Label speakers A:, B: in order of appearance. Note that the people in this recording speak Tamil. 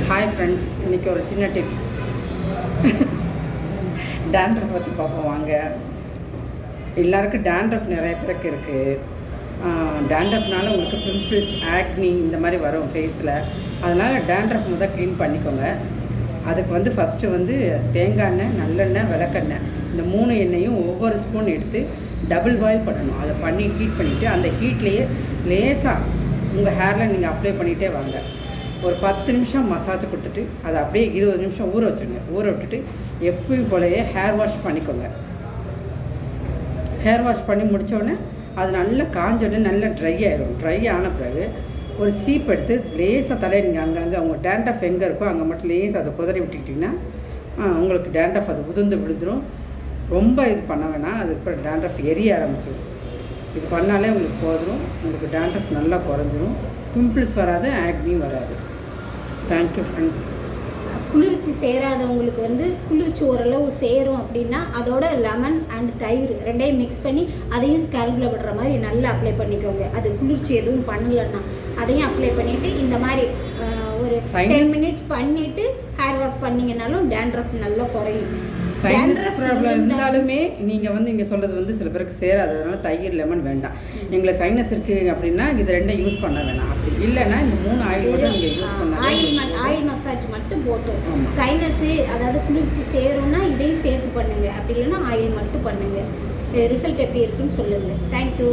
A: ஹாய் ஃப்ரெண்ட்ஸ், இன்றைக்கி ஒரு சின்ன டிப்ஸ் டேண்ட்ரஃப் பற்றி பார்ப்போம் வாங்க. எல்லாருக்கும் டேண்ட்ரஃப் நிறைய பேருக்கு இருக்குது. டேண்ட்ரஃப்னால உங்களுக்கு பிம்பிள்ஸ், ஆக்னி இந்த மாதிரி வரும் ஃபேஸில். அதனால் டேண்ட்ரஃப் முதல் க்ளீன் பண்ணிக்கோங்க. அதுக்கு ஃபஸ்ட்டு தேங்காய் எண்ணெய், நல்லெண்ணெய், விளக்கெண்ணெய் இந்த 3 எண்ணெயும் ஒவ்வொரு ஸ்பூன் எடுத்து டபுள் பாயில் பண்ணணும். அதை பண்ணி ஹீட் பண்ணிவிட்டு அந்த ஹீட்லேயே லேசாக உங்கள் ஹேரில் நீங்கள் அப்ளை பண்ணிகிட்டே வாங்க. ஒரு 10 நிமிஷம் மசாஜ் கொடுத்துட்டு அதை அப்படியே 20 நிமிஷம் ஊற வச்சுருங்க. ஊற விட்டுட்டு எப்பயும் போலயே ஹேர் வாஷ் பண்ணிக்கோங்க. ஹேர் வாஷ் பண்ணி முடித்தோடனே அது நல்லா காஞ்சோடனே நல்லா ட்ரை ஆகிடும். ட்ரை ஆன பிறகு ஒரு சீப் எடுத்து லேசாக தலையை நீங்கள் அங்கங்கே அவங்க டேண்ட்ரஃப் எங்கே இருக்கோ அங்கே மட்டும் லேசாக அதை குதறி விட்டுக்கிட்டிங்கன்னா உங்களுக்கு டேண்ட்ரஃப் அது உதிர்ந்து விழுந்துடும். ரொம்ப இது பண்ண வேணாம். அதுக்கப்புறம் டேண்ட்ரஃப் எரிய ஆரம்பிச்சிடும். இது பண்ணாலே உங்களுக்கு போதும். உங்களுக்கு டேண்ட்ரஃப் நல்லா குறைஞ்சிரும். பிம்பிள்ஸ் வராது, ஆக்னியும் வராது. Thank you friends.
B: குளிர்ச்சி சேராதவங்களுக்கு குளிர்ச்சி ஓரளவு சேரும் அப்படின்னா அதோட லெமன் அண்ட் தயிர் ரெண்டையும் மிக்ஸ் பண்ணி அதையும் ஸ்கேல்பில் விடுற மாதிரி நல்லா அப்ளை பண்ணிக்கோங்க. அது குளிர்ச்சி எதுவும் பண்ணலைன்னா அதையும் அப்ளை பண்ணிவிட்டு இந்த மாதிரி ஒரு 10 மினிட்ஸ் பண்ணிவிட்டு ஹேர் வாஷ் பண்ணிங்கனாலும் டேண்ட்ரஃப் நல்லா குறையும்.
A: சைனஸ் ப்ராப்ளம் இருந்தாலுமே நீங்கள் இங்கே சொல்கிறது சில பேருக்கு சேராது. அதனால் தயிர், லெமன் வேண்டாம். எங்களுக்கு சைனஸ் இருக்குது அப்படின்னா இது ரெண்டும் யூஸ் பண்ண வேணாம். அப்படி இல்லைன்னா இந்த 3 ஆயில் மட்டும் நீங்கள் யூஸ் பண்ணலாம்.
B: ஆயில் மசாஜ் மட்டும் போட்டோம். சைனஸு அதாவது குளிர்ச்சி சேரும்னா இதையும் சேர்த்து பண்ணுங்கள். அப்படி இல்லைன்னா ஆயில் மட்டும் பண்ணுங்கள். ரிசல்ட் எப்படி இருக்குன்னு சொல்லுங்கள். தேங்க்யூ.